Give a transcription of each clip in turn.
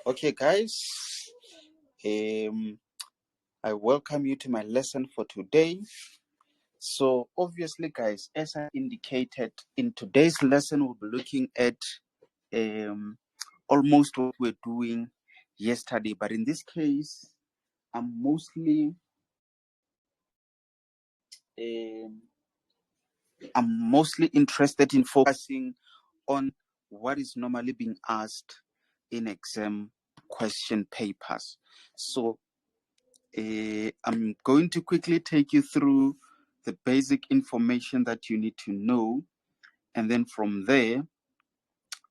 Okay, guys, I welcome you to my lesson for today. So, obviously, guys, as I indicated, in today's lesson, we'll be looking at almost what we're doing yesterday, but in this case, I'm mostly interested in focusing on what is normally being asked in exam question papers. So I'm going to quickly take you through the basic information that you need to know, and then from there,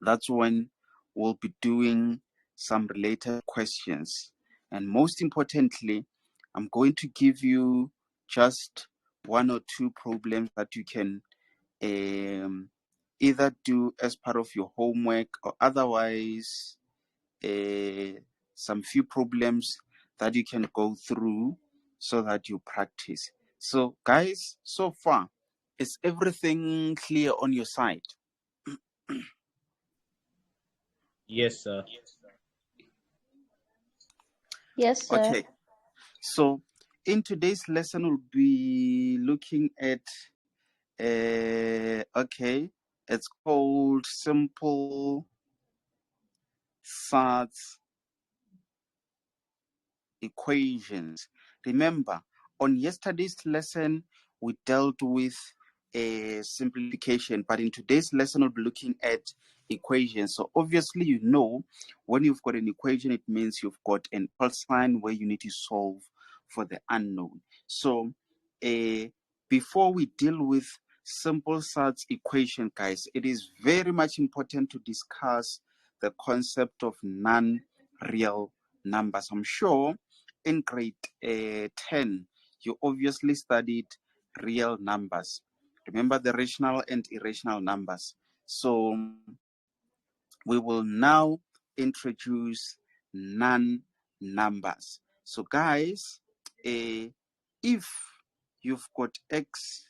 that's when we'll be doing some related questions. And most importantly, I'm going to give you just one or two problems that you can either do as part of your homework or otherwise some few problems that you can go through so that you practice. So guys, so far, is everything clear on your side? Yes, sir. Yes, sir. Okay, so in today's lesson, we'll be looking at, okay, it's called simple SATs equations. Remember, on yesterday's lesson, we dealt with a simplification, but in today's lesson, we'll be looking at equations. So obviously, you know, when you've got an equation, it means you've got an equal sign where you need to solve for the unknown. So before we deal with simple SATs equation, guys, it is very much important to discuss the concept of non-real numbers. I'm sure in grade 10, you obviously studied real numbers. Remember the rational and irrational numbers. So we will now introduce non-numbers. So guys, if you've got x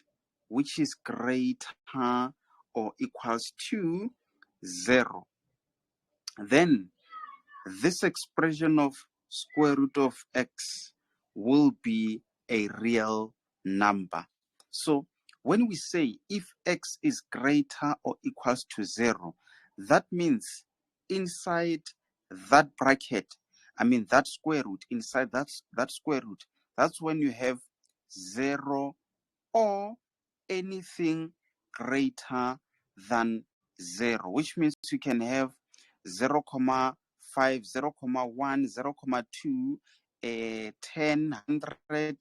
which is greater or equals to 0, then this expression of square root of x will be a real number. So when we say if x is greater or equals to 0, that means inside that bracket, that square root, inside that square root, that's when you have 0 or anything greater than 0, which means you can have 0, 0.5, 0, 0.1, 0, 0.2, 10, 100,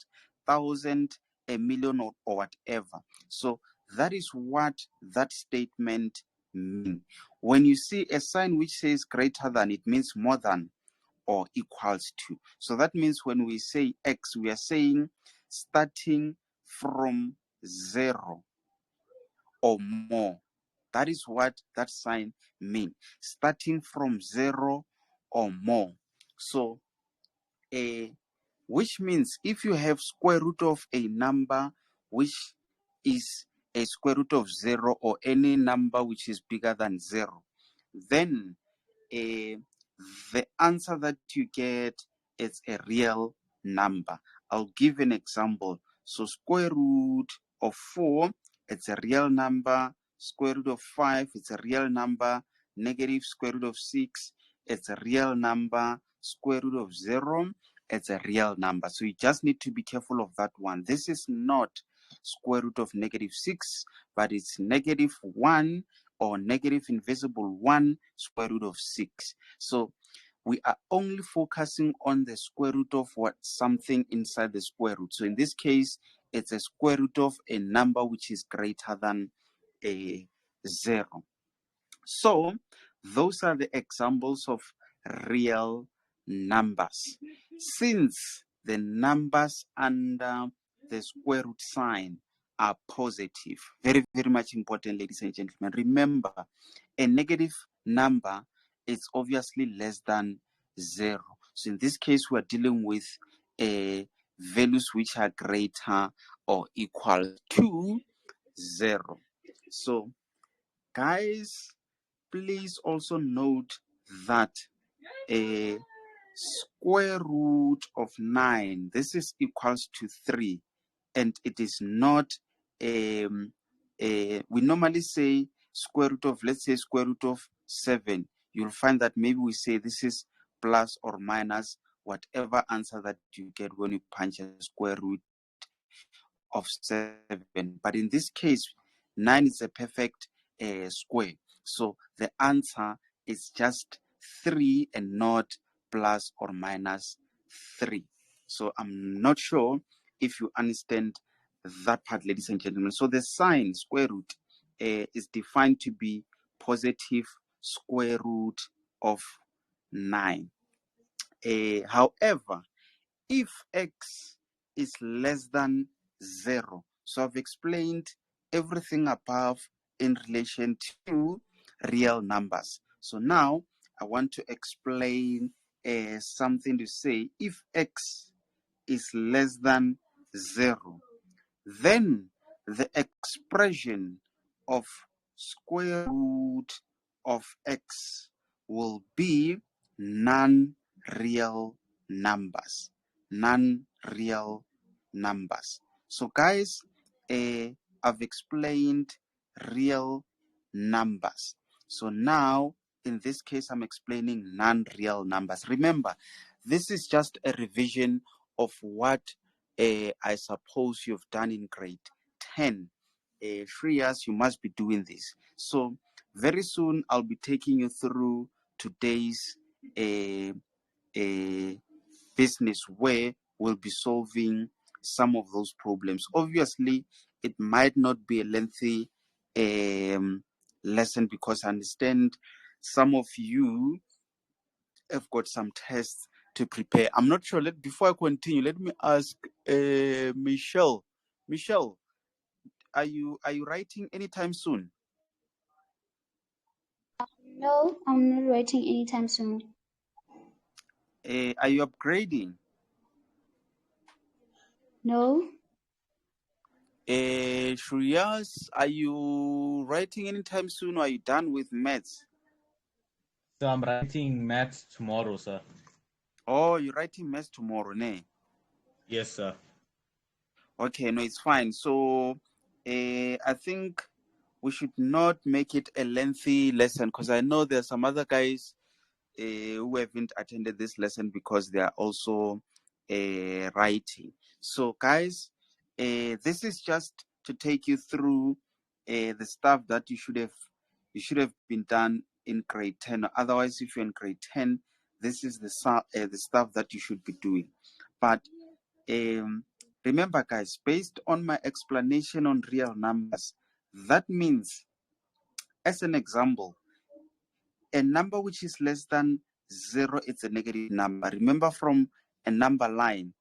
1,000, a million, or whatever. So that is what that statement means. When you see a sign which says greater than, it means more than or equals to. So that means when we say x, we are saying starting from 0 or more. That is what that sign means. Starting from 0 or more. So, which means if you have square root of a number which is a square root of 0 or any number which is bigger than 0, then the answer that you get is a real number. I'll give an example. So square root of 4, it's a real number. Square root of 5, it's a real number. Negative square root of 6, it's a real number. Square root of 0, it's a real number. So you just need to be careful of that one. This is not square root of negative 6, but it's negative 1 or negative invisible 1 square root of 6. So we are only focusing on the square root of what something inside the square root. So in this case, it's a square root of a number which is greater than a 0. So those are the examples of real numbers. Since the numbers under the square root sign are positive, very, very much important, ladies and gentlemen. Remember, a negative number is obviously less than 0. So in this case, we are dealing with values which are greater or equal to 0. So, guys, please also note that a square root of 9, this is equals to 3, and it is not we normally say square root of, let's say, square root of 7. You'll find that maybe we say this is plus or minus whatever answer that you get when you punch a square root of 7. But in this case, 9 is a perfect square. So the answer is just 3 and not plus or minus 3. So I'm not sure if you understand that part, ladies and gentlemen. So the sign square root is defined to be positive square root of 9. However, if x is less than 0, so I've explained everything above in relation to real numbers. So now I want to explain something to say if x is less than 0, then the expression of square root of x will be non-real numbers. Non-real numbers. So guys, I've explained real numbers. So now, in this case, I'm explaining non-real numbers. Remember, this is just a revision of what I suppose you've done in grade 10. 3 years, you must be doing this. So very soon, I'll be taking you through today's business where we'll be solving some of those problems. Obviously, it might not be a lengthy lesson because I understand some of you have got some tests to prepare. I'm not sure. Before I continue, let me ask Michelle. Michelle, are you writing anytime soon? No, I'm not writing anytime soon. Are you upgrading? No, Shreyas, are you writing anytime soon, or are you done with maths? So I'm writing maths tomorrow, sir. Oh, you're writing maths tomorrow, ne? Yes, sir. Okay, no, it's fine. So, I think we should not make it a lengthy lesson because I know there's some other guys who haven't attended this lesson because they are also writing. So, guys, this is just to take you through the stuff that you should have been done in grade 10. Otherwise, if you're in grade 10, this is the stuff that you should be doing. But remember, guys, based on my explanation on real numbers, that means, as an example, a number which is less than 0, it's a negative number. Remember, from a number line,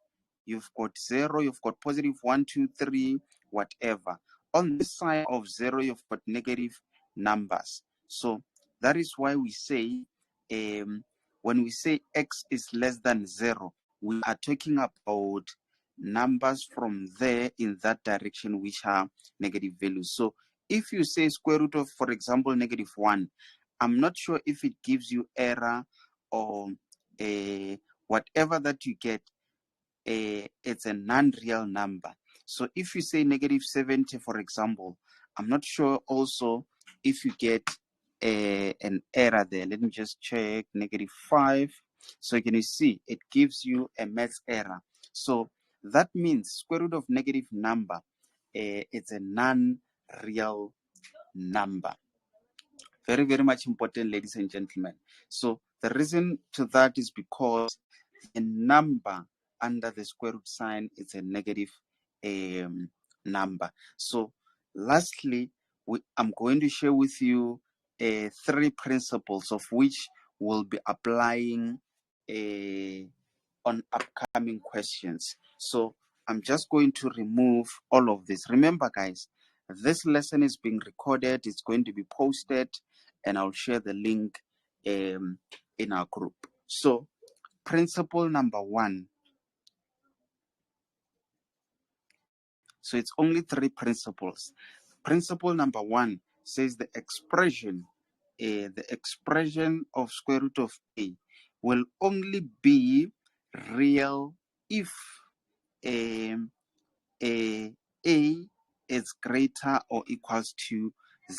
you've got 0, you've got positive 1, 2, 3, whatever. On this side of 0, you've got negative numbers. So that is why we say, when we say x is less than 0, we are talking about numbers from there in that direction which are negative values. So if you say square root of, for example, negative 1, I'm not sure if it gives you error or whatever that you get, it's a non-real number. So if you say negative 70, for example, I'm not sure also if you get an error there. Let me just check negative 5. So can you see it gives you a maths error. So that means square root of negative number, it's a non-real number. Very, very much important, ladies and gentlemen. So the reason to that is because the number under the square root sign is a negative number. So lastly, I'm going to share with you 3 principles of which we'll be applying on upcoming questions. So I'm just going to remove all of this. Remember, guys, this lesson is being recorded. It's going to be posted, and I'll share the link in our group. So principle number 1. So it's only 3 principles. Principle number 1 says the expression of square root of a will only be real if a is greater or equals to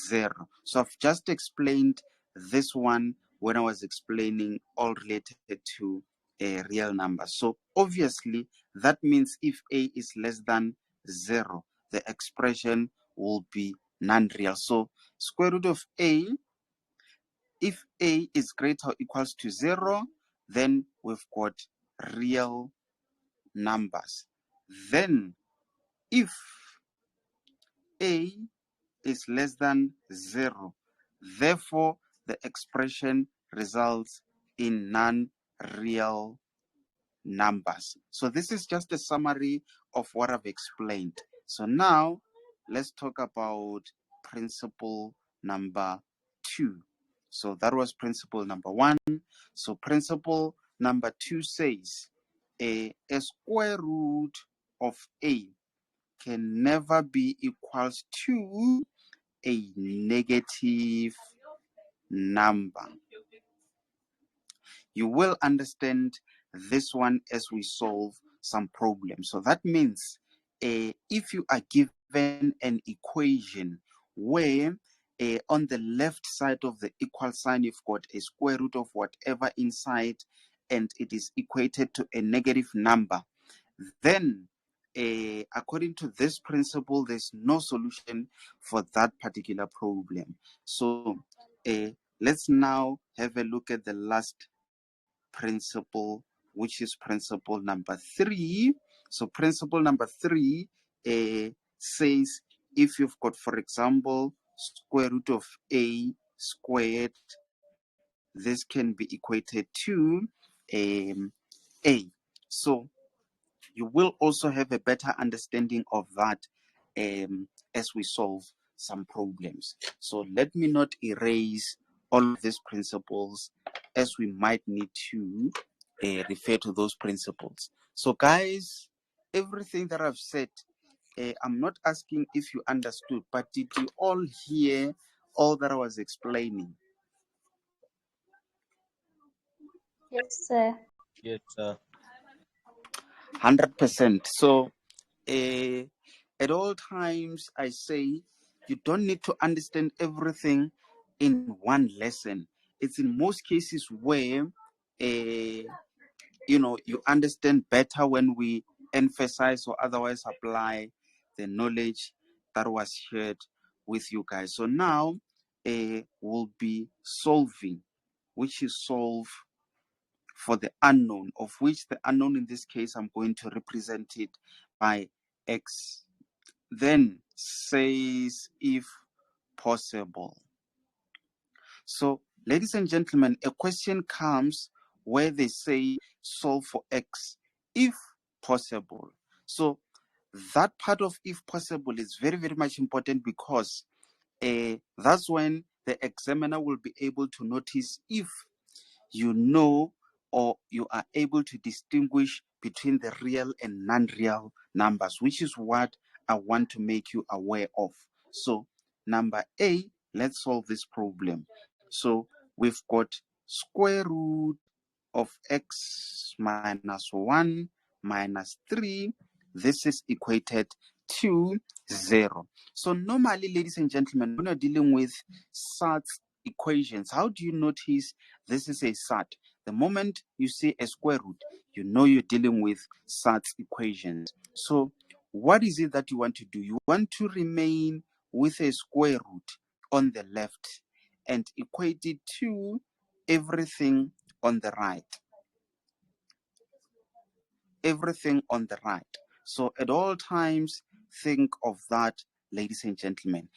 0. So I've just explained this one when I was explaining all related to a real number. So obviously that means if a is less than 0, the expression will be non-real. So square root of a, if a is greater or equals to 0, then we've got real numbers. Then if a is less than 0, therefore the expression results in non-real numbers. So this is just a summary of what I've explained. So now let's talk about principle number 2. So that was principle number 1. So principle number 2 says a square root of a can never be equals to a negative number. You will understand this one as we solve some problems. So that means if you are given an equation where on the left side of the equal sign you've got a square root of whatever inside and it is equated to a negative number, then according to this principle, there's no solution for that particular problem. So let's now have a look at the last principle, which is principle number 3. So principle number 3 says if you've got, for example, square root of a squared, this can be equated to a. So you will also have a better understanding of that as we solve some problems. So let me not erase all of these principles, as we might need to refer to those principles. So guys, everything that I've said, I'm not asking if you understood, but did you all hear all that I was explaining? Yes, sir. Yes, sir. 100%. So at all times, I say you don't need to understand everything in one lesson. It's in most cases where you understand better when we emphasize or otherwise apply the knowledge that was shared with you guys. So now we'll be solving, which is solve for the unknown, of which the unknown in this case I'm going to represent it by x. Then says if possible. So ladies and gentlemen, a question comes where they say solve for x if possible. So that part of if possible is very, very much important, because that's when the examiner will be able to notice if you know or you are able to distinguish between the real and non-real numbers, which is what I want to make you aware of. So number A, let's solve this problem. So we've got square root of x minus 1 minus 3. This is equated to 0. So normally, ladies and gentlemen, when you're dealing with such equations, how do you notice this is a SAT? The moment you see a square root, you know you're dealing with such equations. So what is it that you want to do? You want to remain with a square root on the left and equate it to everything on the right. Everything on the right. So at all times, think of that, ladies and gentlemen.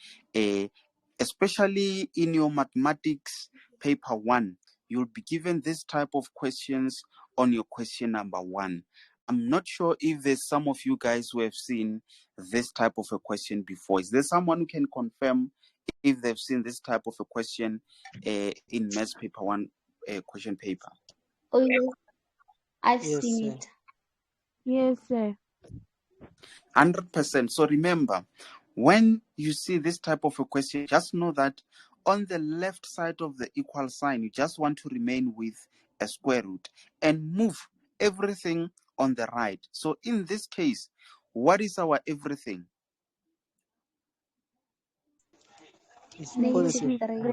Especially in your mathematics paper 1, you'll be given this type of questions on your question number 1. I'm not sure if there's some of you guys who have seen this type of a question before. Is there someone who can confirm if they've seen this type of a question in maths paper 1 question paper? Oh, yes, I've Yes, seen sir. it. Yes, sir. 100%. So remember, when you see this type of a question, just know that on the left side of the equal sign, you just want to remain with a square root and move everything on the right. So in this case, what is our everything? It's Negative positive 3. 3.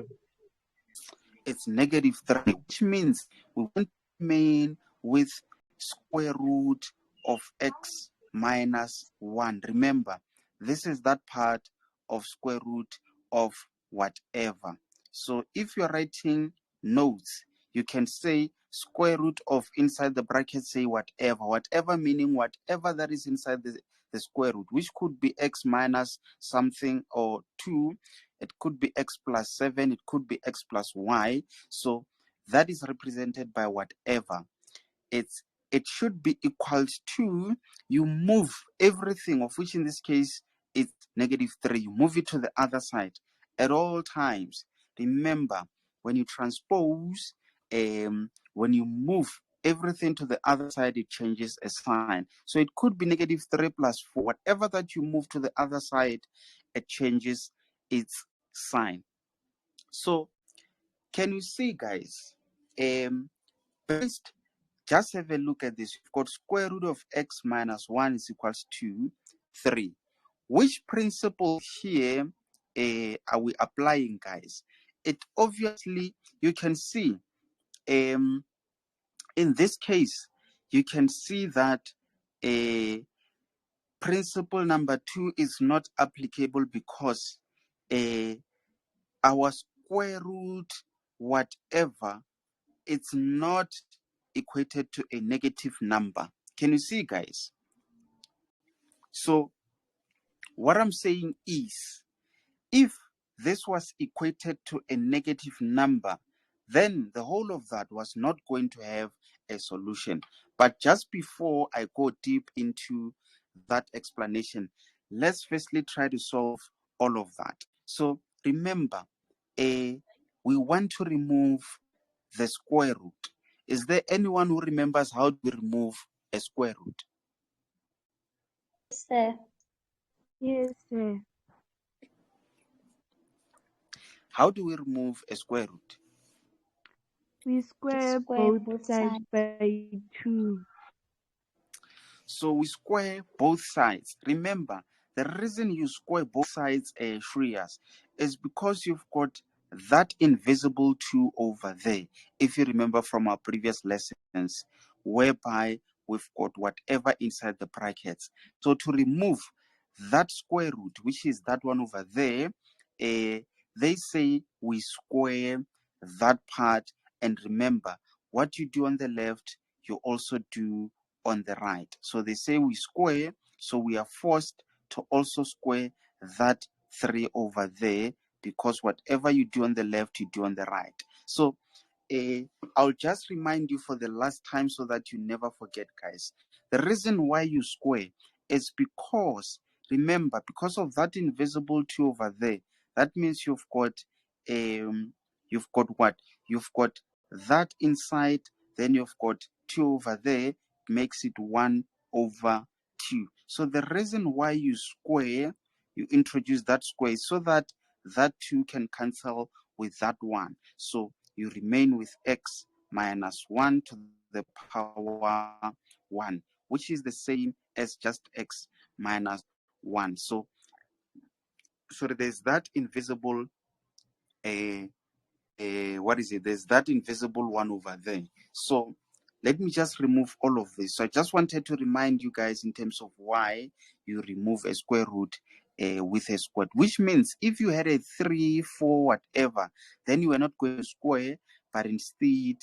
It's negative 3, which means we want to remain with square root of x minus 1. Remember, this is that part of square root of whatever. So if you're writing notes, you can say square root of inside the bracket, say whatever meaning whatever that is inside the square root, which could be x minus something or 2. It could be x plus 7, it could be x plus y. So that is represented by whatever. It should be equal to, you move everything, of which in this case it's negative 3. You move it to the other side at all times. Remember, when you transpose, when you move everything to the other side, it changes a sign. So it could be negative 3 plus 4. Whatever that you move to the other side, it changes its sign. So can you see, guys? First, just have a look at this. You've got square root of x minus 1 is equals to 3. Which principle here are we applying, guys? It obviously, you can see, in this case, you can see that principle number 2 is not applicable because our square root, whatever, it's not equated to a negative number. Can you see, guys? So what I'm saying is, if this was equated to a negative number, then the whole of that was not going to have a solution. But just before I go deep into that explanation, let's firstly try to solve all of that. So remember, we want to remove the square root. Is there anyone who remembers how to remove a square root? Yes, sir. Yes, sir. How do we remove a square root? We square Square both both sides sides. by 2. So we square both sides. Remember, the reason you square both sides, Shreyas, is because you've got that invisible 2 over there. If you remember from our previous lessons, whereby we've got whatever inside the brackets. So to remove that square root, which is that one over there, they say we square that part. And remember, what you do on the left, you also do on the right. So they say we square, so we are forced to also square that 3 over there, because whatever you do on the left, you do on the right. So I'll just remind you for the last time so that you never forget, guys. The reason why you square is because, remember, because of that invisible 2 over there, that means you've got what? You've got that inside, then you've got 2 over there, makes it 1 over 2. So the reason why you square, you introduce that square so that that 2 can cancel with that 1. So you remain with x minus 1 to the power 1, which is the same as just x minus 1. So there's that invisible what is it? There's that invisible 1 over there. So let me just remove all of this. So I just wanted to remind you guys in terms of why you remove a square root with a square, which means if you had a 3, 4, whatever, then you are not going to square, but instead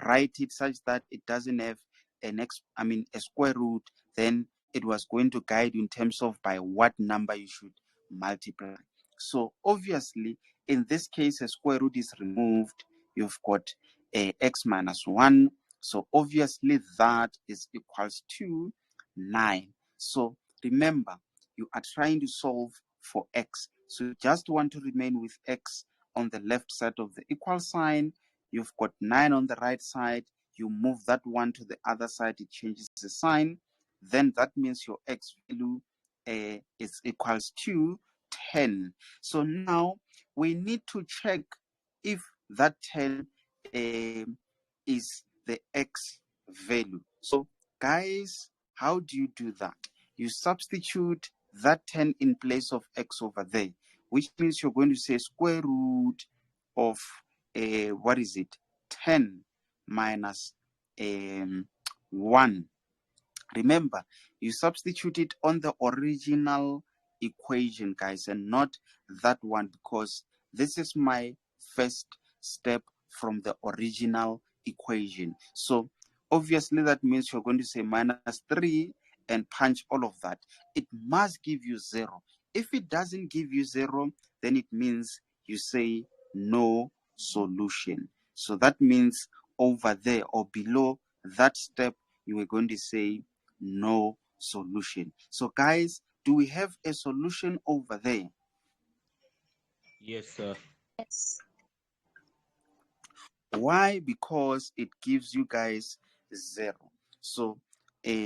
write it such that it doesn't have a square root. Then it was going to guide you in terms of by what number you should multiply. So obviously, in this case, a square root is removed. You've got x minus 1. So obviously that is equals to 9. So remember, you are trying to solve for x. So you just want to remain with x on the left side of the equal sign. You've got 9 on the right side. You move that 1 to the other side, it changes the sign. Then that means your x value is equals to 10. So now we need to check if that 10 is the x value. So guys, how do you do that? You substitute that 10 in place of x over there, which means you're going to say square root of what is it, 10 minus 1. Remember, you substitute it on the original equation, guys, and not that one, because this is my first step from the original equation. So obviously that means you're going to say minus 3 and punch all of that. It must give you 0. If it doesn't give you 0, then it means you say no solution. So that means over there or below that step, you are going to say no solution. So guys, do we have a solution over there? Yes, sir. Yes. Why? Because it gives you guys 0. So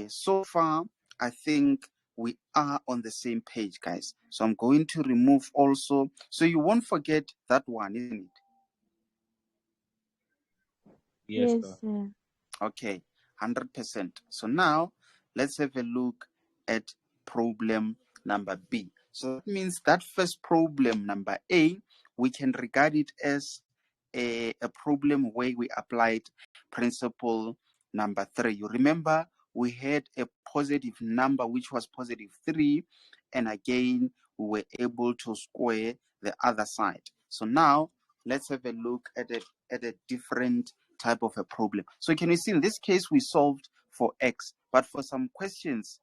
so far I think we are on the same page, guys. So I'm going to remove also, so you won't forget that one, isn't it? Yes, Yes, sir. sir. Okay, 100%. So now let's have a look at problem number B. So that means that first problem, number A, we can regard it as a problem where we applied principle number 3. You remember we had a positive number which was positive 3, and again we were able to square the other side. So now let's have a look at a different type of a problem. So can you see in this case we solved for x, but for some questions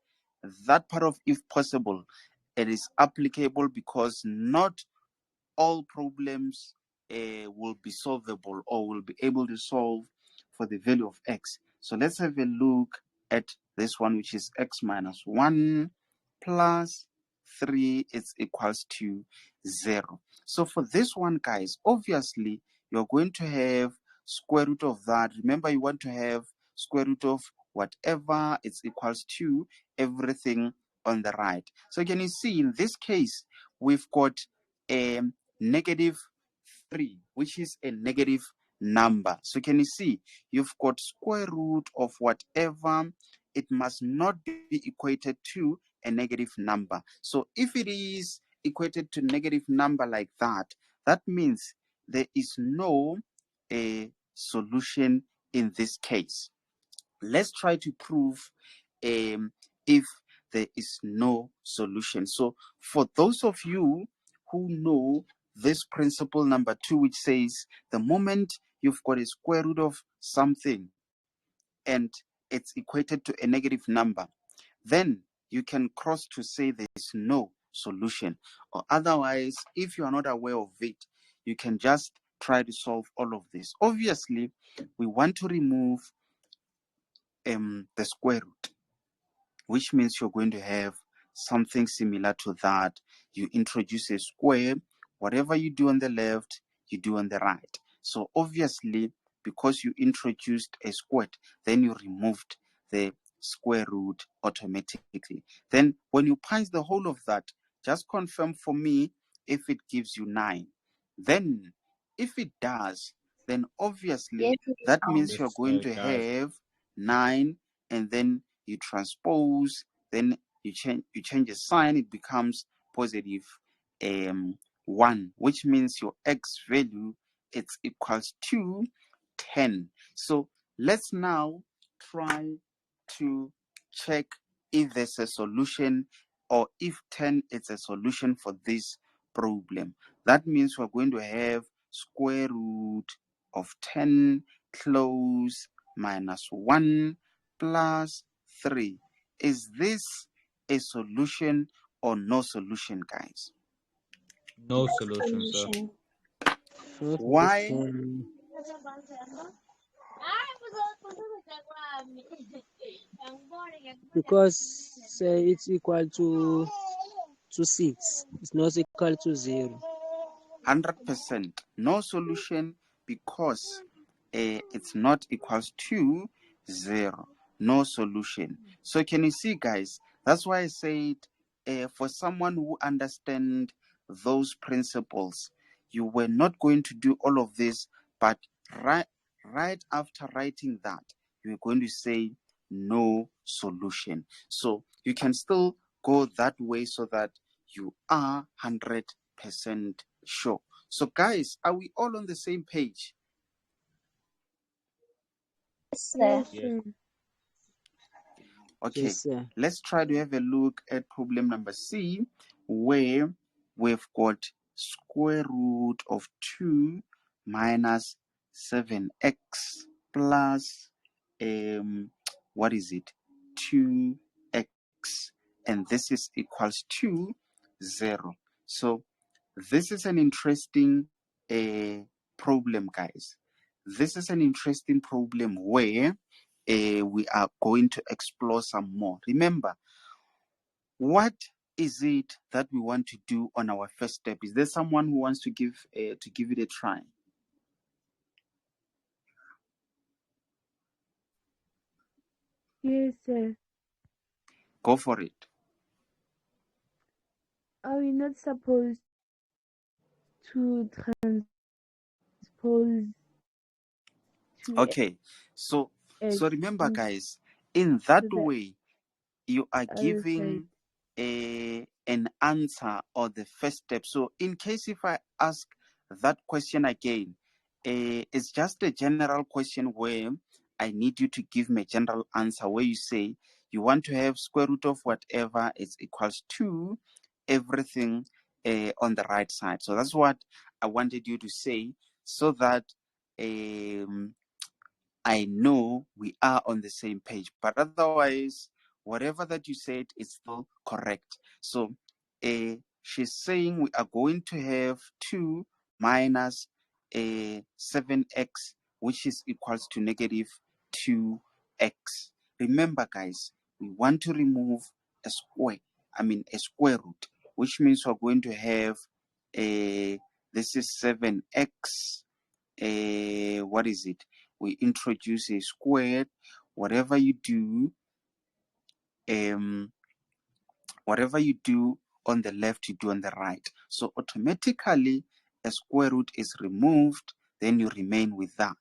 that part of if possible it is applicable, because not all problems will be solvable or will be able to solve for the value of x. So let's have a look at this one, which is x minus 1 plus 3 is equals to 0. So for this one, guys, obviously you're going to have square root of that. Remember, you want to have square root of whatever it's equals to, everything on the right. So can you see in this case we've got a negative 3, which is a negative number. So can you see you've got square root of whatever, it must not be equated to a negative number. So if it is equated to negative number like that, that means there is no solution in this case. Let's try to prove if there is no solution. So for those of you who know this principle number 2, which says the moment you've got a square root of something and it's equated to a negative number, then you can cross to say there is no solution. Or otherwise, if you are not aware of it, you can just try to solve all of this. Obviously, we want to remove the square root, which means you're going to have something similar to that. You introduce a square, whatever you do on the left, you do on the right. So obviously, because you introduced a square, then you removed the square root automatically. Then when you punch the whole of that, just confirm for me if it gives you 9. Then if it does, then obviously Yes, it that means does. you're Yes, sir, going it to does. have 9, and then you transpose, then you change the sign, it becomes positive 1, which means your x value it's equals to 10. So let's now try to check if there's a solution, or if 10 is a solution for this problem. That means we're going to have square root of 10 close minus 1 plus 3. Is this a solution or no solution, guys? No solution, sir. Solution. Why? Because it's equal to 6. It's not equal to 0. 100% no solution, because it's not equals to 0. No solution. So can you see, guys? That's why I said for someone who understand those principles, you were not going to do all of this, but right after writing that, you're going to say no solution. So you can still go that way so that you are 100% sure. So guys, are we all on the same page? Yes, sir. Yes, Yes. sir. Okay, Yes, sir. let's try to have a look at problem number C, where we've got square root of 2 minus 7x plus, what is it, 2x, and this is equals to 0. So this is an interesting problem, guys. This is an interesting problem where we are going to explore some more. Remember, what is it that we want to do on our first step? Is there someone who wants to give it a try? Yes, sir. Go for it. Are we not supposed to transpose to Okay, so X remember, into guys, in that the way, you are other side? giving an answer or the first step. So in case if I ask that question again, it's just a general question where I need you to give me a general answer where you say you want to have square root of whatever is equals to everything on the right side. So that's what I wanted you to say so that I know we are on the same page, but otherwise, whatever that you said is still correct. So she's saying we are going to have 2 minus 7x, which is equals to negative 2x. Remember, guys, we want to remove a square root, which means we're going to have this is 7x, what is it? We introduce a squared. Whatever you do, whatever you do on the left, you do on the right. So automatically, a square root is removed. Then you remain with that,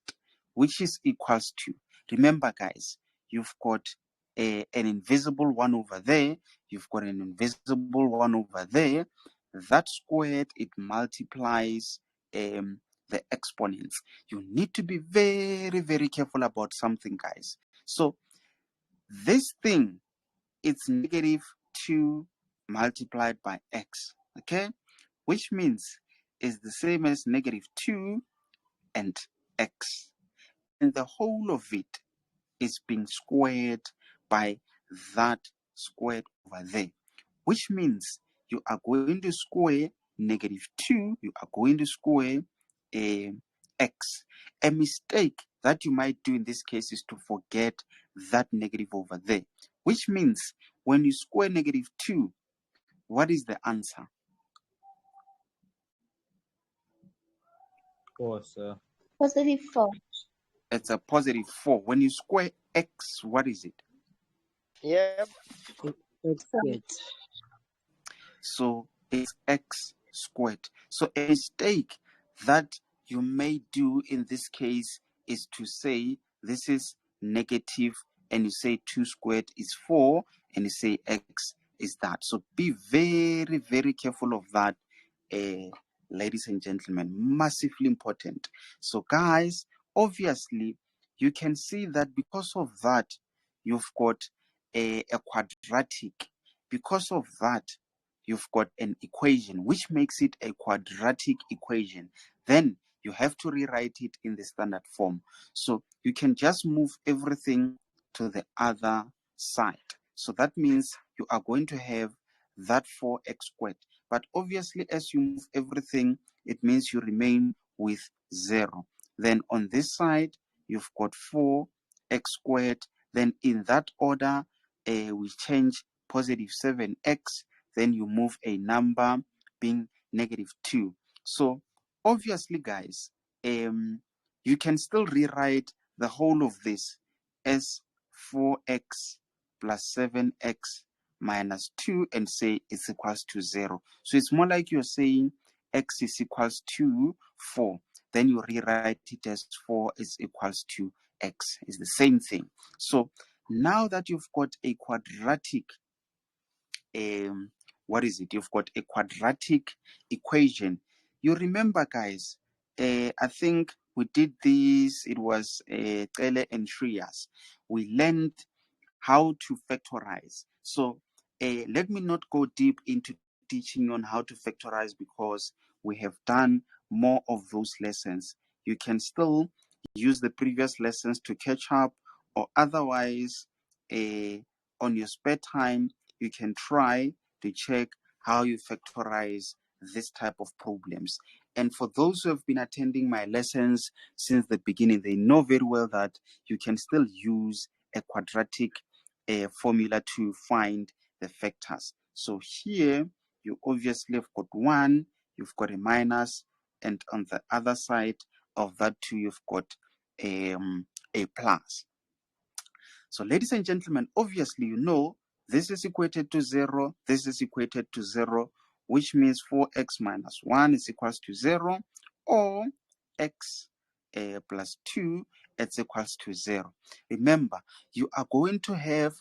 which is equals to. Remember, guys, you've got an invisible one over there. You've got an invisible one over there. That squared, it multiplies the exponents. You need to be very, very careful about something, guys. So this thing, it's negative 2 multiplied by x, okay? Which means it's the same as negative 2 and x. And the whole of it is being squared by that squared over there, which means you are going to square negative 2, you are going to square x. A mistake that you might do in this case is to forget that negative over there, which means when you square negative 2, what is the answer? 4, sir. Positive 4. It's a positive 4. When you square x, what is it? Yep. X squared. So it's x squared. So a mistake that you may do in this case is to say this is negative and you say 2 squared is 4 and you say x is that. So be very, very careful of that, ladies and gentlemen. Massively important. So guys, obviously you can see that because of that you've got a quadratic. Because of that you've got an equation which makes it a quadratic equation. Then you have to rewrite it in the standard form. So you can just move everything to the other side. So that means you are going to have that 4x squared. But obviously, as you move everything, it means you remain with 0. Then on this side, you've got 4x squared. Then in that order, we change positive 7x, then you move a number being negative 2. So obviously, guys, you can still rewrite the whole of this as 4x plus 7x minus 2 and say it's equals to 0. So it's more like you're saying x is equals to 4. then you rewrite it as 4 is equals to x. It's the same thing. So now that you've got a quadratic, what is it? You've got a quadratic equation. You remember, guys, I think we did this, it was Tele and Shreyas. We learned how to factorize. So let me not go deep into teaching on how to factorize because we have done more of those lessons. You can still use the previous lessons to catch up, or otherwise on your spare time you can try to check how you factorize this type of problems. And for those who have been attending my lessons since the beginning, they know very well that you can still use a quadratic formula to find the factors. So here you obviously have got 1, you've got a minus, and on the other side of that 2 you've got a plus. So ladies and gentlemen, obviously you know this is equated to 0, this is equated to 0, which means 4x minus 1 is equals to 0, or x plus 2 is equals to 0. Remember, you are going to have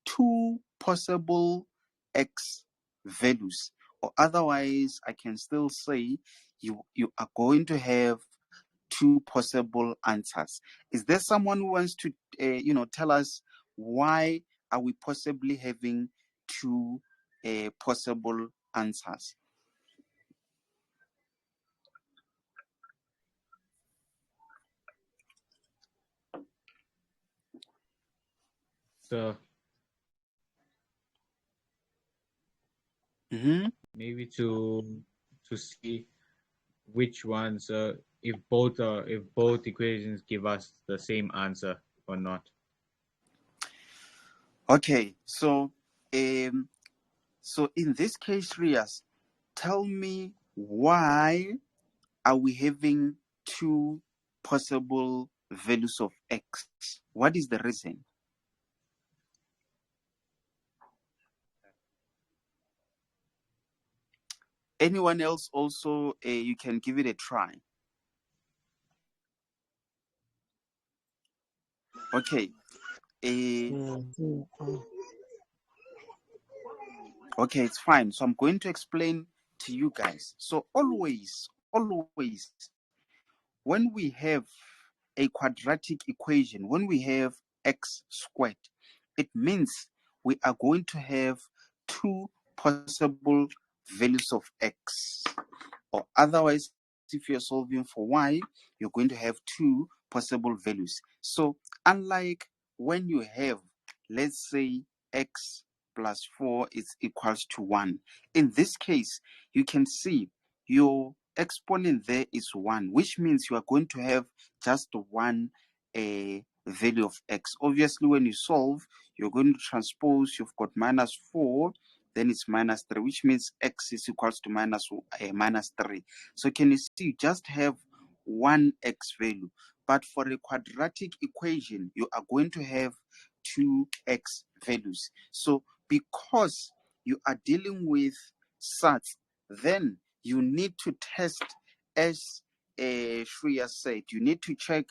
2 possible x values, or otherwise I can still say you are going to have 2 possible answers. Is there someone who wants to tell us why are we possibly having 2 possible answers? So Mm-hmm. maybe to see which ones, if both equations give us the same answer or not. Okay, so in this case, Rias, tell me why are we having 2 possible values of x? What is the reason? Anyone else also, you can give it a try. Okay. Okay, it's fine. So I'm going to explain to you guys. So always, when we have a quadratic equation, when we have x squared, it means we are going to have 2 possible values of x. Or otherwise, if you're solving for y, you're going to have 2 possible values. So unlike when you have, let's say, x plus 4 is equals to 1. In this case, you can see your exponent there is 1, which means you are going to have just one value of x. Obviously, when you solve, you're going to transpose, you've got minus 4, then it's minus 3, which means x is equals to minus 3. So can you see, you just have one x value. But for a quadratic equation, you are going to have 2 x values. So because you are dealing with such, then you need to test, as Shreya said, you need to check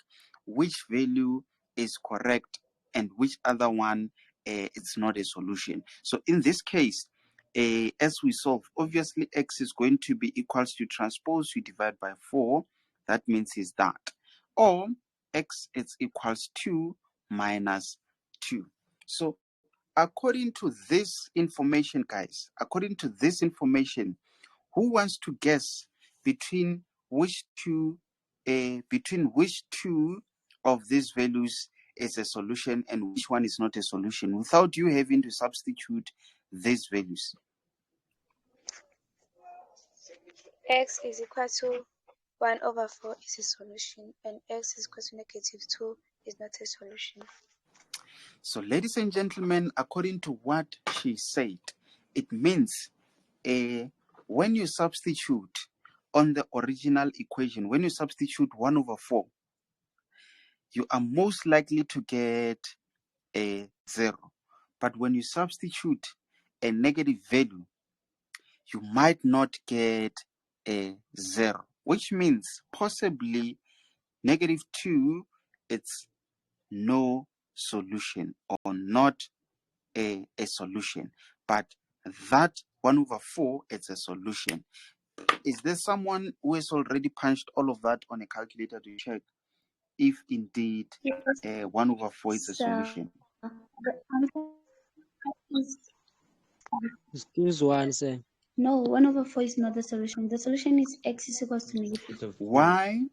which value is correct and which other one it's not a solution. So in this case, as we solve, obviously x is going to be equals to transpose, you divide by 4, that means is that. Or x is equals to minus 2. So according to this information, guys, according to this information, who wants to guess between which two of these values is a solution and which one is not a solution, without you having to substitute these values? X is equal to 1 over 4 is a solution, and x is equal to negative 2 is not a solution. So, ladies and gentlemen, according to what she said, it means when you substitute on the original equation, when you substitute 1 over 4, you are most likely to get a 0. But when you substitute a negative value, you might not get a 0. which means possibly -2, it's no solution or not a solution. But that 1/4, it's a solution. Is there someone who has already punched all of that on a calculator to check if indeed Yes, 1/4 is a solution? the answer is Excuse one, sir. no. 1/4 is not the solution. The solution is x is equals to It's negative. a 4. Why?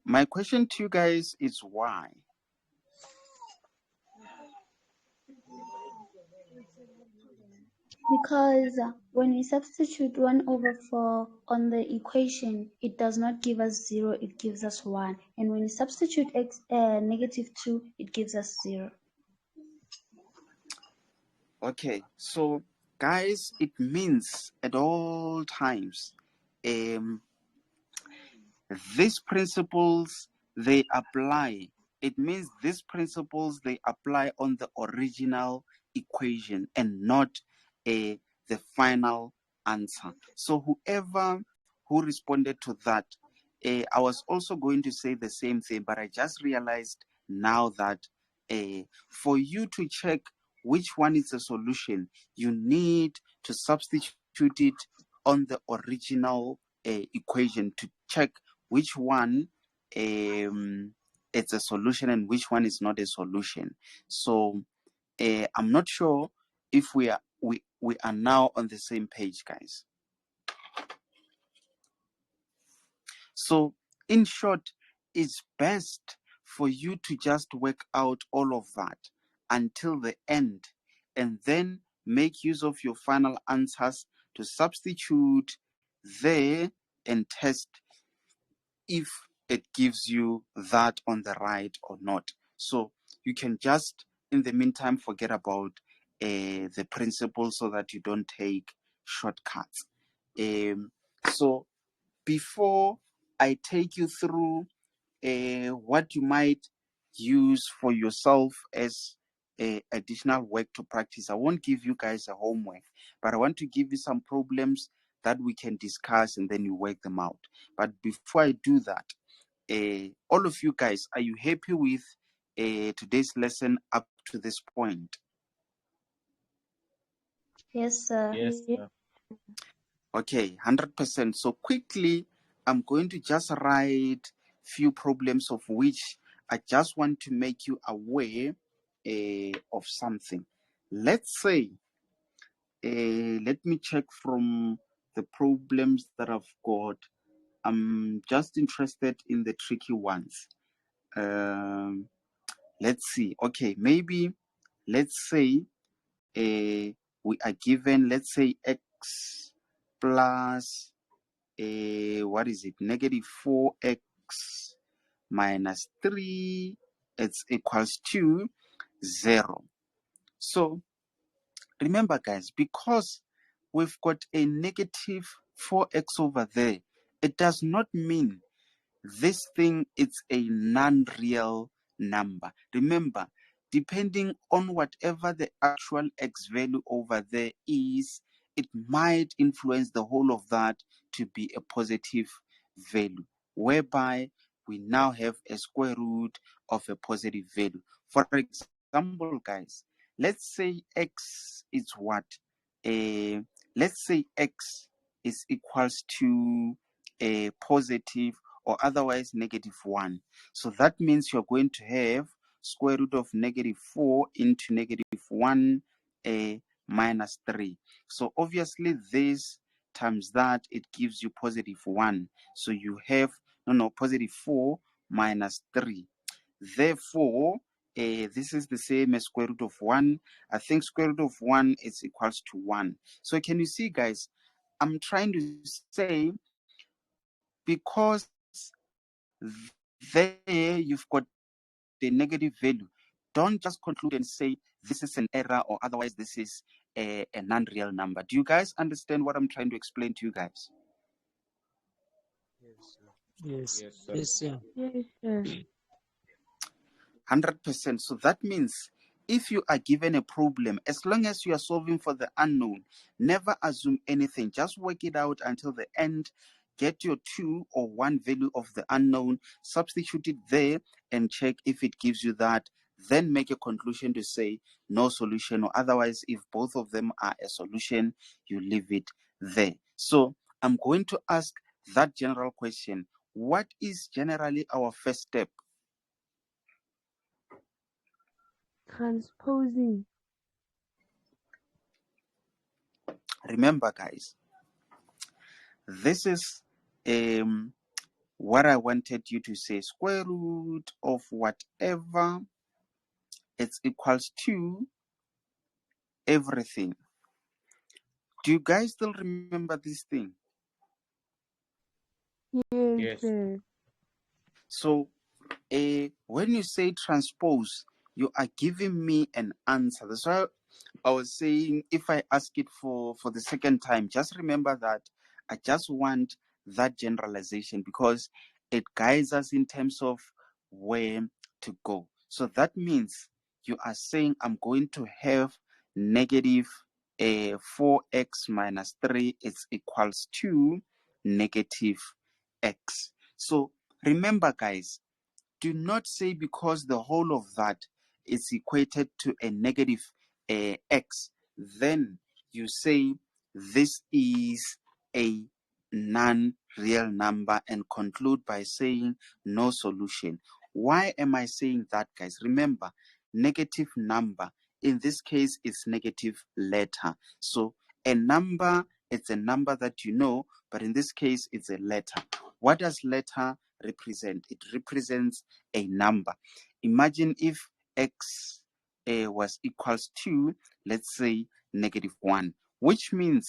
My question to you guys is why? Because when we substitute 1/4 on the equation, it does not give us 0, it gives us 1. And when we substitute x -2, it gives us 0. Okay, so guys, it means at all times, these principles, they apply. It means these principles, they apply on the original equation and not the final answer. So whoever who responded to that, I was also going to say the same thing, but I just realized now that for you to check which one is a solution, you need to substitute it on the original equation to check which one it's a solution and which one is not a solution. So I'm not sure if we are now on the same page, guys. So in short, it's best for you to just work out all of that until the end and then make use of your final answers to substitute there and test if it gives you that on the right or not. So you can just, in the meantime, forget about the principle so that you don't take shortcuts. So before I take you through what you might use for yourself as additional work to practice, I won't give you guys a homework, but I want to give you some problems that we can discuss and then you work them out. But before I do that, all of you guys, are you happy with today's lesson up to this point? Yes, sir. Yes, sir. Okay, 100%. So quickly, I'm going to just write few problems of which I just want to make you aware of something. Let's say, let me check from the problems that I've got. I'm just interested in the tricky ones. Let's see. Okay, maybe let's say we are given, let's say, x plus what is it, -4x minus 3, it's equals to 0. So remember, guys, because we've got a -4x over there, it does not mean this thing is a non-real number. Remember, depending on whatever the actual x value over there is, it might influence the whole of that to be a positive value, whereby we now have a square root of a positive value. For example, guys, let's say x is what? Let's say x is equals to a positive or otherwise -1. So that means you're going to have square root of -4 into -1 minus 3. So obviously this times that, it gives you +1. So you have, +4 minus 3. Therefore, this is the same as square root of 1. I think square root of 1 is equals to 1. So can you see, guys, I'm trying to say, because there you've got the negative value, don't just conclude and say this is an error or otherwise this is a non-real number. Do you guys understand what I'm trying to explain to you guys? Yes, Yes, sir. yes, sir. Yes, sir. 100%. So that means if you are given a problem, as long as you are solving for the unknown, never assume anything. Just work it out until the end. Get your 2 or 1 value of the unknown, substitute it there, and check if it gives you that. Then make a conclusion to say no solution, or otherwise, if both of them are a solution, you leave it there. So I'm going to ask that general question. What is generally our first step? Transposing. Remember, guys, this is what I wanted you to say. Square root of whatever, it's equals to everything. Do you guys still remember this thing? Yes, Yes. sir. So when you say transpose, you are giving me an answer. That's why I was saying, if I ask it for the second time, just remember that I just want that generalization, because it guides us in terms of where to go. So that means you are saying I'm going to have negative 4x minus 3 is equals to negative x. So remember, guys, do not say because the whole of that is equated to a negative x, then you say this is a non-real number and conclude by saying no solution. Why am I saying that, guys? Remember, negative number, in this case, is negative letter. So a number, it's a number that you know, but in this case, it's a letter. What does letter represent? It represents a number. Imagine if x was equals to, let's say, negative 1, which means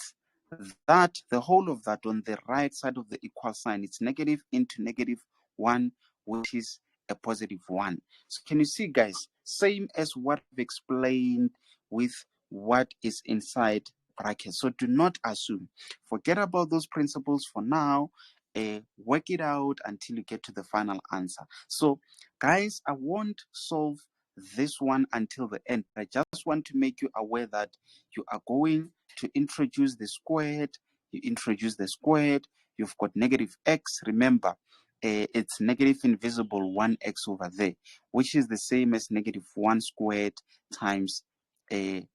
that the whole of that on the right side of the equal sign, it's negative into negative 1, which is a positive 1. So can you see, guys, same as what I've explained with what is inside brackets. So do not assume. Forget about those principles for now. Work it out until you get to the final answer. So guys, I won't solve this one until the end. I just want to make you aware that you are going to introduce the squared. You introduce the squared. You've got negative x. Remember, it's negative invisible 1x over there, which is the same as negative 1 squared times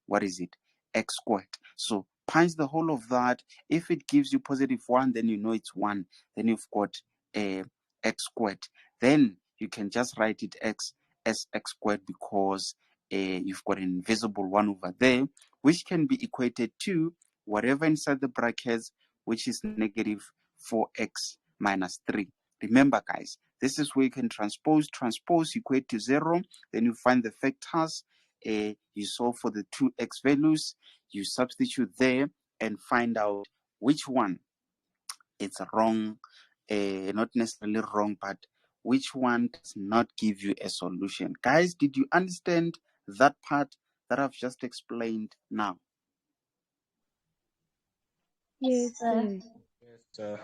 what is it? X squared. So punch the whole of that. If it gives you positive 1, then you know it's 1. Then you've got x squared. Then you can just write it as x squared, because you've got an invisible 1 over there, which can be equated to whatever inside the brackets, which is negative 4x minus 3. Remember, guys, this is where you can transpose equate to 0. Then you find the factors. You solve for the 2x values. You substitute there and find out which one it's wrong, not necessarily wrong, but which one does not give you a solution. Guys, did you understand that part that I've just explained now? Yes, sir. Yes, sir.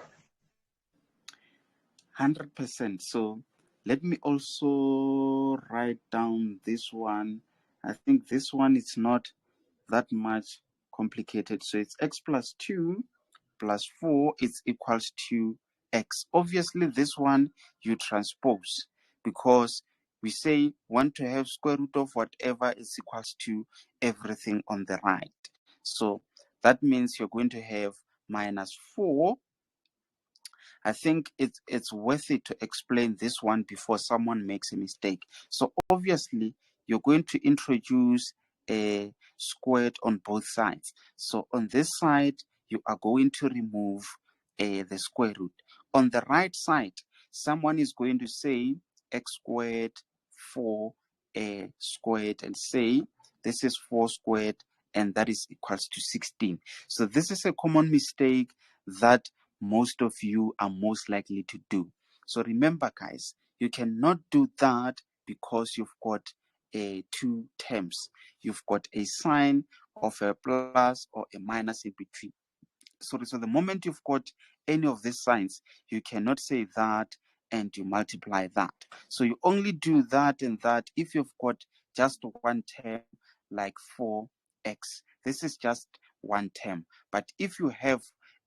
100%. So let me also write down this one. I think this one is not that much complicated. So it's x plus 2 plus 4 is equals to x. Obviously, this one you transpose, because we say want to have square root of whatever is equals to everything on the right. So that means you're going to have minus 4. I think it's worth it to explain this one before someone makes a mistake. So obviously, you're going to introduce a squared on both sides. So on this side, you are going to remove the square root. On the right side, someone is going to say x squared 4 squared and say this is 4 squared and that is equals to 16. So this is a common mistake that most of you are most likely to do. So remember, guys, you cannot do that because you've got two terms. You've got a sign of a plus or a minus in between. So the moment you've got any of these signs, you cannot say that and you multiply that. So you only do that and that if you've got just one term like 4x. This is just one term. But if you have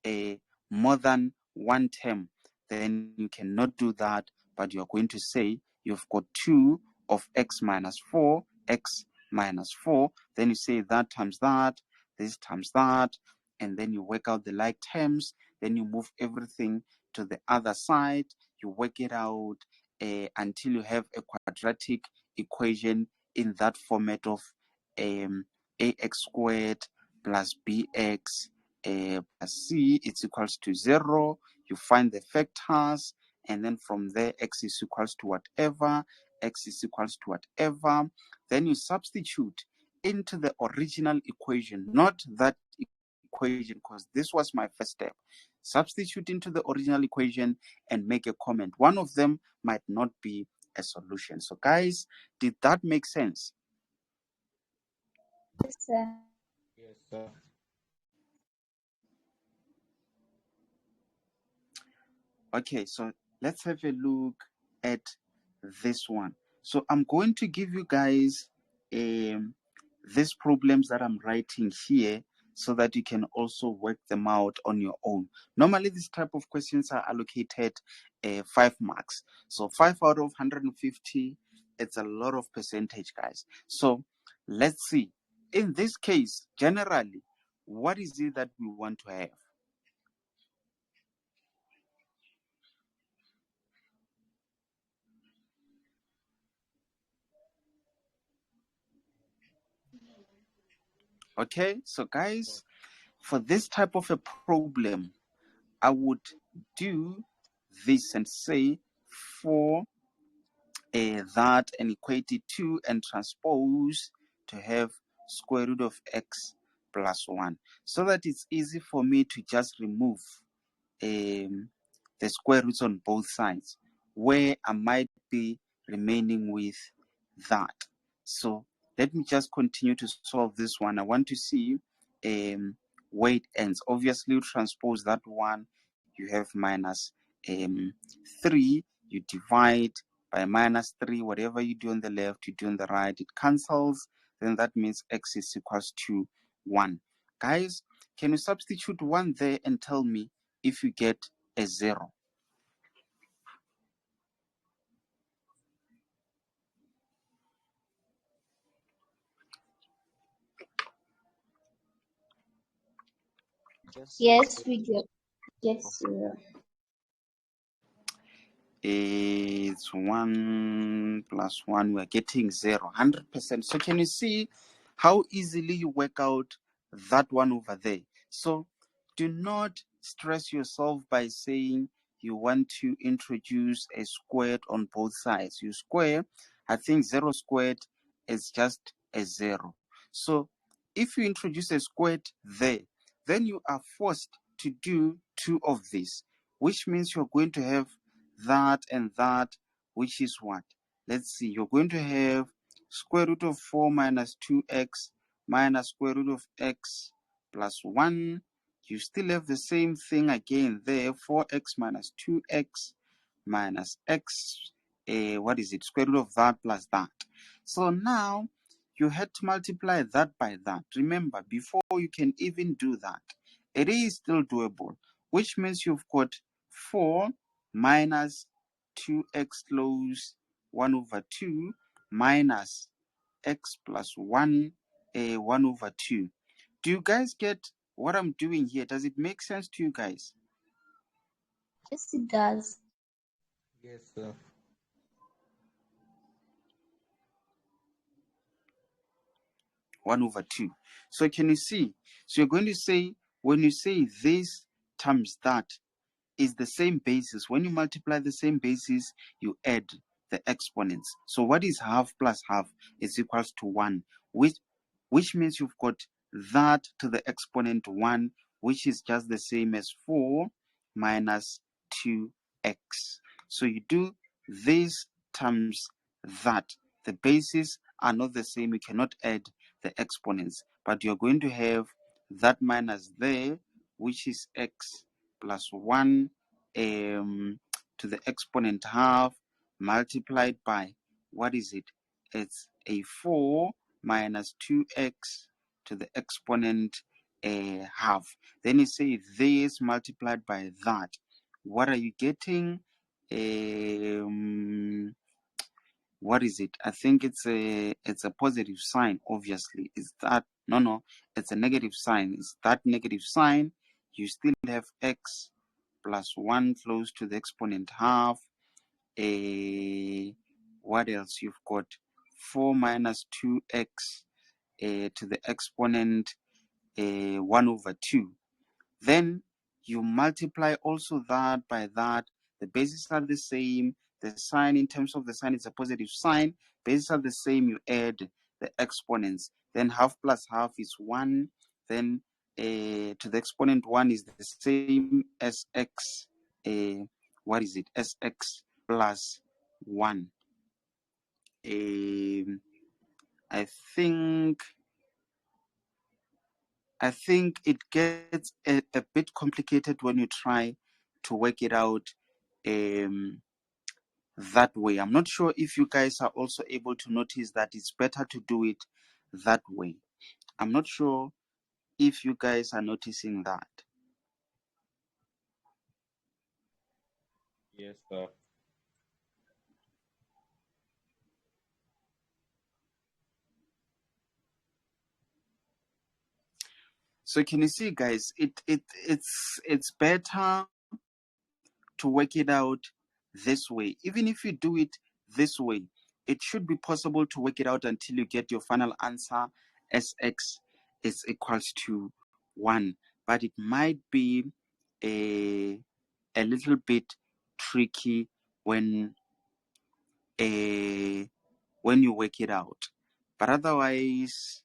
a more than one term, then you cannot do that, but you're going to say you've got 2 of x minus 4, x minus 4. Then you say that times that, this times that, and then you work out the like terms. Then you move everything to the other side. You work it out until you have a quadratic equation in that format of ax squared plus bx plus c is equals to 0. You find the factors, and then from there x is equals to whatever, x is equals to whatever. Then you substitute into the original equation, not that equation, because this was my first step. Substitute into the original equation and make a comment. One of them might not be a solution. So guys, did that make sense? Yes, sir. Yes, sir. Okay, so let's have a look at this one. So I'm going to give you guys these problems that I'm writing here so that you can also work them out on your own. Normally, this type of questions are allocated 5 marks. So 5 out of 150, it's a lot of percentage, guys. So let's see. In this case, generally, what is it that we want to have? Okay, so guys, for this type of a problem, I would do this and say for that and equate it to and transpose to have square root of x plus 1, so that it's easy for me to just remove the square roots on both sides, where I might be remaining with that. So let me just continue to solve this one. I want to see where it ends. Obviously, you transpose that one, you have minus 3, you divide by minus 3, whatever you do on the left, you do on the right, it cancels, then that means x is equals to 1. Guys, can you substitute 1 there and tell me if you get a 0? Yes, we get 0. It's 1 plus 1, we're getting 0, 100%. So can you see how easily you work out that one over there? So do not stress yourself by saying you want to introduce a squared on both sides. You square, I think 0 squared is just a 0. So if you introduce a squared there, then you are forced to do 2 of these, which means you're going to have that and that, which is what? Let's see, you're going to have square root of 4 minus 2x minus square root of x plus 1. You still have the same thing again there, 4x minus 2x minus x, what is it, square root of that plus that. So now you had to multiply that by that. Remember, before you can even do that, it is still doable, which means you've got 4 minus 2x close 1 over 2 minus x plus 1, 1 over 2. Do you guys get what I'm doing here? Does it make sense to you guys? Yes, it does. Yes, sir. 1 over 2. So can you see? So you're going to say, when you say this times that is the same basis, when you multiply the same basis, you add the exponents. So what is half plus half is equals to 1, which means you've got that to the exponent 1, which is just the same as 4 minus 2x. So you do this times that. The bases are not the same. You cannot add the exponents. but you're going to have that minus there, which is x plus 1 to the exponent half multiplied by, what is it? It's a 4 minus 2x to the exponent half. Then you say this multiplied by that. What are you getting? What is it? I think it's a positive sign. Obviously, is that no? It's a negative sign. Is that negative sign? You still have x plus 1 close to the exponent half. What else? You've got 4 minus 2x to the exponent 1 over 2. Then you multiply also that by that. The bases are the same. The sign, in terms of the sign, is a positive sign. Bases are the same. You add the exponents. Then half plus half is 1. Then to the exponent 1 is the same as x. What is it? Sx plus 1. I think it gets a bit complicated when you try to work it out that way. I'm not sure if you guys are also able to notice that it's better to do it that way. I'm not sure if you guys are noticing that. Yes, sir. So can you see, guys, it's better to work it out this way. Even if you do it this way, it should be possible to work it out until you get your final answer as x is equals to 1. But it might be a little bit tricky when you work it out. But otherwise,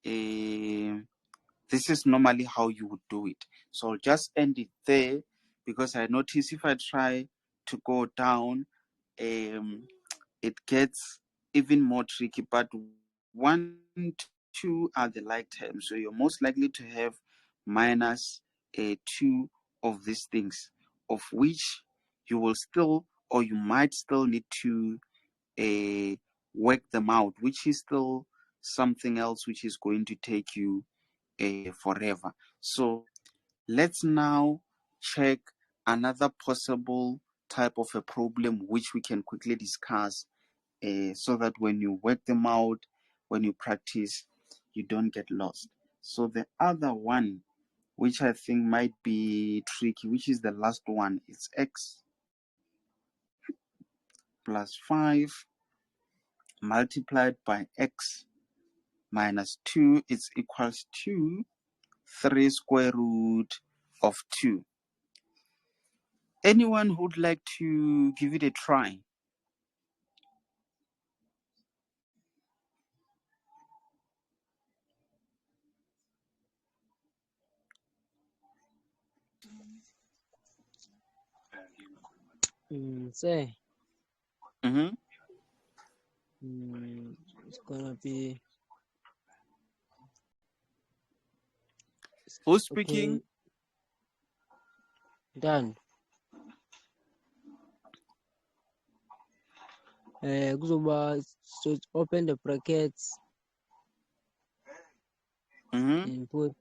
this is normally how you would do it. So I'll just end it there, because I notice if I try to go down, it gets even more tricky. But 1, 2 are the like terms, so you're most likely to have minus 2 of these things, of which you will still, or you might still need to work them out, which is still something else which is going to take you forever. So let's now check another possible type of a problem which we can quickly discuss, so that when you work them out, when you practice, you don't get lost. So the other one, which I think might be tricky, which is the last one, is x plus 5 multiplied by x minus 2 is equals to 3 square root of 2. Anyone who'd like to give it a try? Say, Mm-hmm. it's gonna be Who's okay. speaking? Done. Kuzoba, so open the brackets Mm-hmm. and put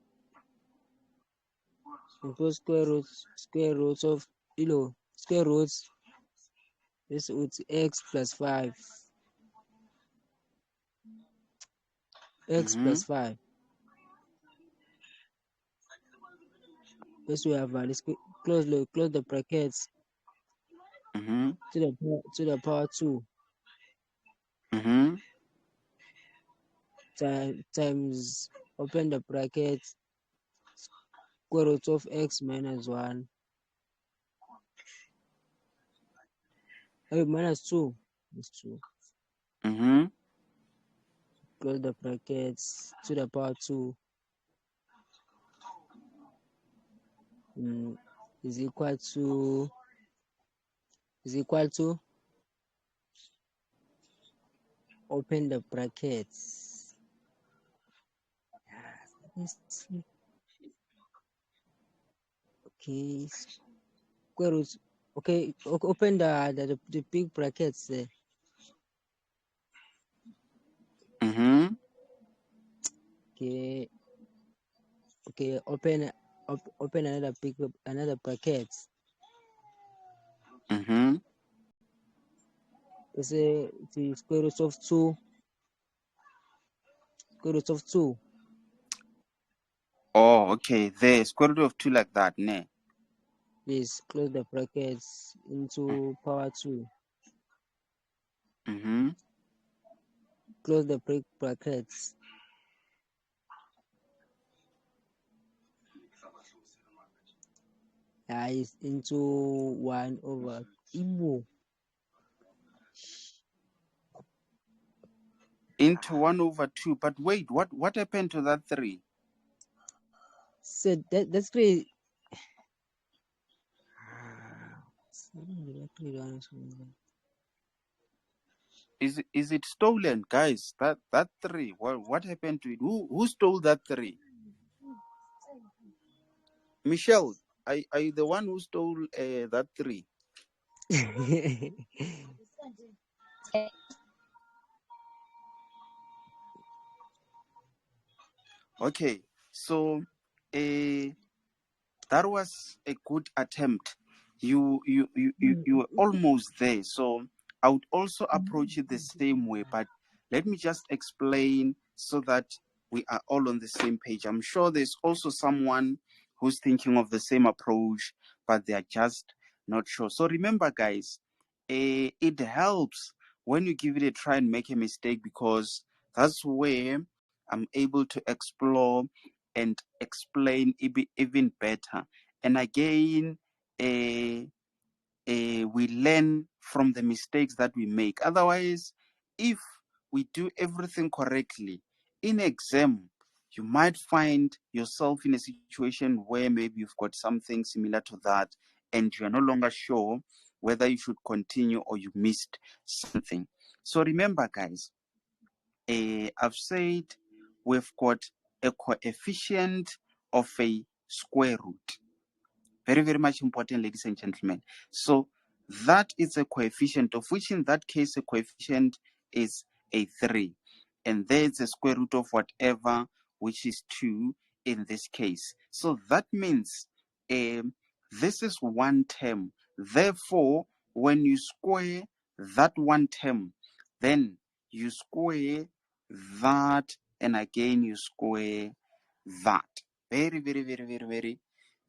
square roots of square roots. This is x plus 5. X Mm-hmm. plus 5. This we have let's close the brackets Mm-hmm. to the power 2 Mm-hmm. times open the bracket square root of x minus 1. Minus 2. It's 2. Mm-hmm. Close the brackets to the power 2 is equal to open the brackets Let's see. Okay, square root. Okay, open the big brackets there. Mm-hmm. Okay, okay, open another bracket. Mm-hmm. Let's say the square root of 2. Square root of 2. Oh, okay. The square root of 2 like that, ne? Please close the brackets into power 2. Mm-hmm. Close the brackets. Is into 1 over Igbo. Into 1 over 2. But wait, what happened to that 3? So that's great. Is it stolen, guys? That 3. What happened to it? Who stole that 3? Michelle, are you the one who stole that 3? Okay, so that was a good attempt. You were almost there. So I would also approach it the same way, but let me just explain so that we are all on the same page. I'm sure there's also someone who's thinking of the same approach, but they are just not sure. So remember, guys, it helps when you give it a try and make a mistake, because that's where I'm able to explore and explain even better. And again, we learn from the mistakes that we make. Otherwise, if we do everything correctly in exam, you might find yourself in a situation where maybe you've got something similar to that and you're no longer sure whether you should continue or you missed something. So remember, guys, I've said we've got a coefficient of a square root. Very, very much important, ladies and gentlemen. So that is a coefficient, of which in that case, a coefficient is a 3. And there's a square root of whatever, which is 2 in this case. So that means this is one term. Therefore, when you square that one term, then you square that, and again you square that. Very, very, very, very, very,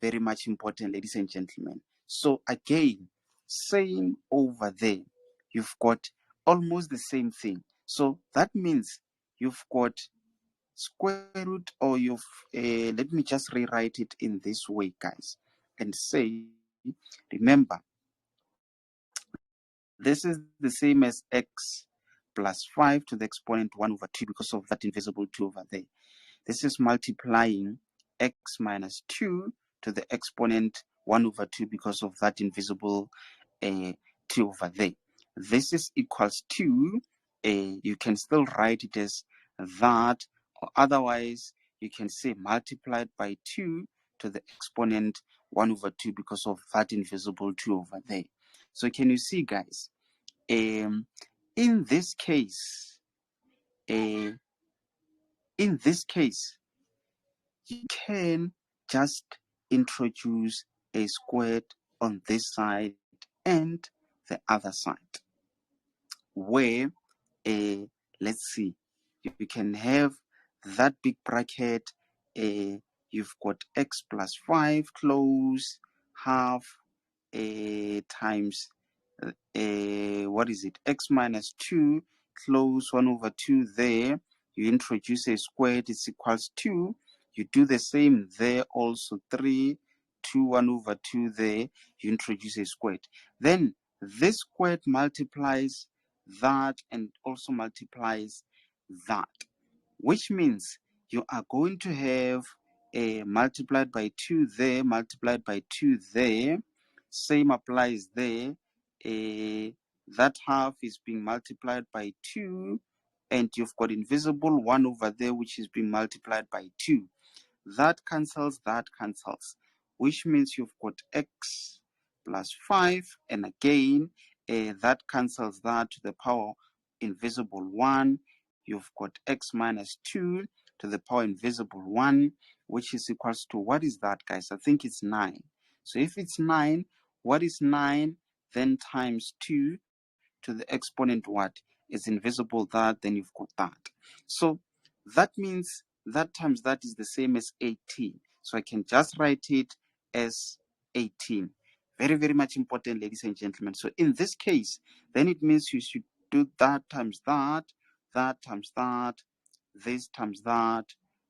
very much important, ladies and gentlemen. So again, same over there. You've got almost the same thing. So that means you've got square root, or let me just rewrite it in this way, guys, and say, remember, this is the same as x plus 5 to the exponent 1 over 2 because of that invisible 2 over there. This is multiplying x minus 2 to the exponent 1 over 2 because of that invisible 2 over there. This is equals to, you can still write it as that, or otherwise you can say multiplied by 2 to the exponent 1 over 2 because of that invisible 2 over there. So can you see, guys? In this case, you can just introduce a squared on this side and the other side, where let's see, you can have that big bracket, you've got x plus 5 close half times what is it, x minus 2 close 1 over 2 there. You introduce a squared, is equals 2. You do the same there also, 3 2 1 over 2 there. You introduce a squared, then this squared multiplies that and also multiplies that, which means you are going to have a multiplied by 2 there, multiplied by 2 there. Same applies there. That half is being multiplied by 2, and you've got invisible 1 over there, which is being multiplied by 2. that cancels, which means you've got x plus 5, and again, that cancels that to the power invisible 1. You've got x minus 2 to the power invisible 1, which is equals to, what is that, guys? I think it's 9. So if it's 9, what is 9? Then times 2 to the exponent what? Is invisible that, then you've got that. So that means that times that is the same as 18. So I can just write it as 18. Very, very much important, ladies and gentlemen. So in this case, then it means you should do that times that times that, this times that,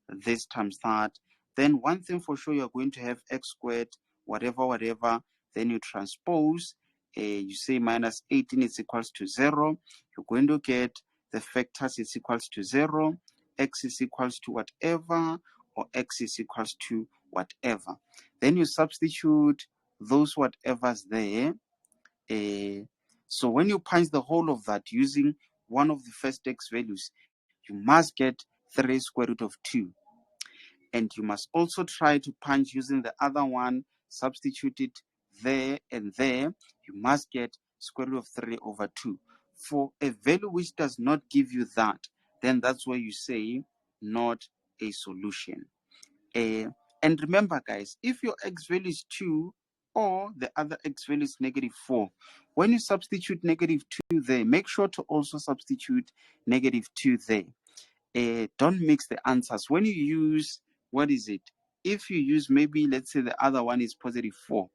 this times that. Then one thing for sure, you're going to have x squared, whatever. Then you transpose. You say minus 18 is equals to 0. You're going to get the factors is equals to 0. X is equals to whatever, or x is equals to whatever. Then you substitute those whatevers there. So when you punch the whole of that using one of the first x values, you must get 3 square root of 2. And you must also try to punch using the other one, substitute it there and there. You must get square root of 3 over 2. For a value which does not give you that, then that's where you say not a solution. And remember, guys, if your x value is 2 or the other x value is negative 4, when you substitute negative 2 there, make sure to also substitute negative 2 there. Don't mix the answers. When you use, what is it? If you use maybe, let's say the other one is positive 4,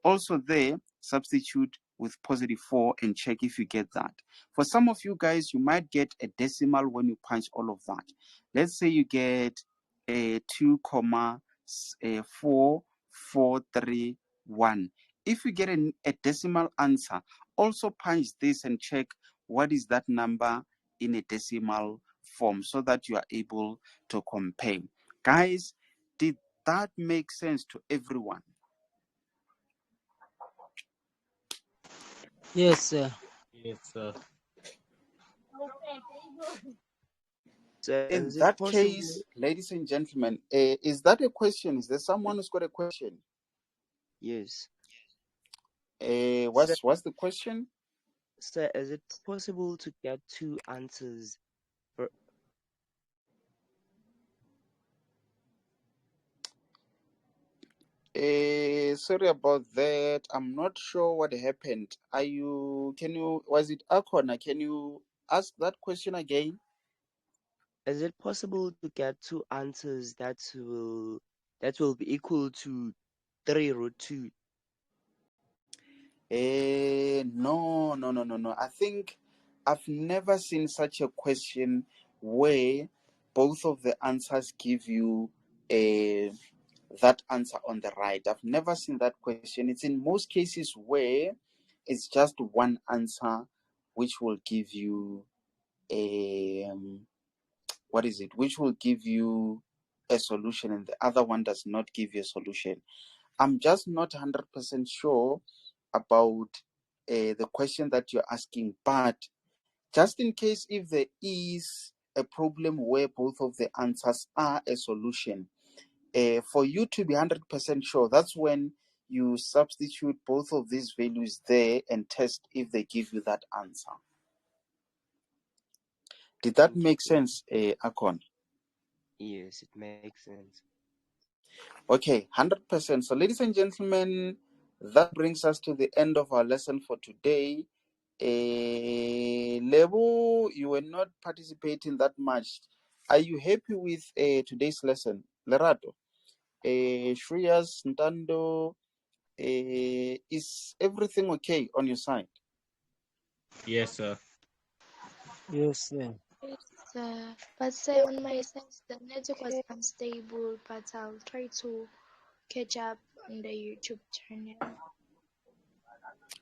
also there, substitute with positive 4 and check if you get that. For some of you guys, you might get a decimal when you punch all of that. Let's say you get 2,4,4,3,1. If you get a decimal answer, also punch this and check what is that number in a decimal form so that you are able to compare. Guys, did that make sense to everyone? Yes, sir. Yes, sir. So In is it that possible, case, ladies and gentlemen, is that a question? Is there someone who's got a question? yes. Sir, What's the question? sir, is it possible to get two answers for Sorry about that. I'm not sure what happened. Was it Akona? Can you ask that question again? is it possible to get two answers that will be equal to 3 root 2? No. I think I've never seen such a question where both of the answers give you that answer on the right. I've never seen that question. It's in most cases where it's just one answer which will give you which will give you a solution, and the other one does not give you a solution. I'm just not 100% sure about the question that you're asking, but just in case if there is a problem where both of the answers are a solution, for you to be 100% sure, that's when you substitute both of these values there and test if they give you that answer. Did that Thank you, make sir. sense, Akon? Yes, it makes sense. Okay, 100%. So, ladies and gentlemen, that brings us to the end of our lesson for today. Lebo, you were not participating that much. Are you happy with today's lesson? Lerato, Shreyas, Ntando, is everything okay on your side? Yes, sir. Yes, sir. Yes, but say on my side the network was unstable, but I'll try to catch up on the YouTube channel.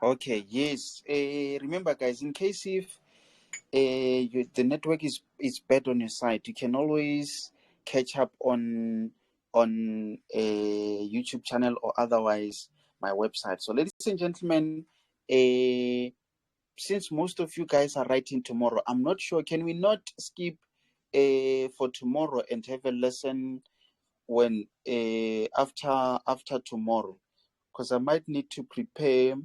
Okay, yes. Remember, guys, in case if the network is bad on your side, you can always catch up on a YouTube channel or otherwise my website. So, ladies and gentlemen, since most of you guys are writing tomorrow, I'm not sure. Can we not skip for tomorrow and have a lesson when after tomorrow, because I might need to prepare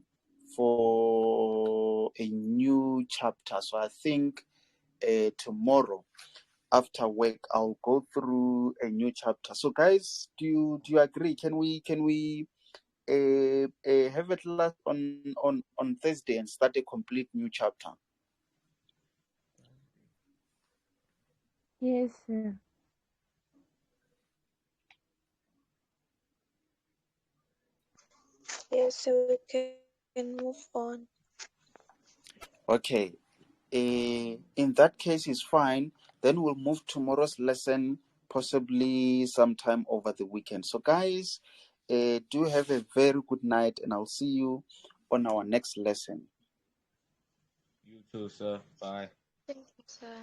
for a new chapter. So I think tomorrow after work I'll go through a new chapter. So guys, do you agree? Can we have a class on Thursday and start a complete new chapter? Yes, sir. Yes, so we can move on. Okay. In that case, is fine. Then we'll move tomorrow's lesson possibly sometime over the weekend. So guys, do have a very good night, and I'll see you on our next lesson. You too, sir. Bye. Thank you, sir.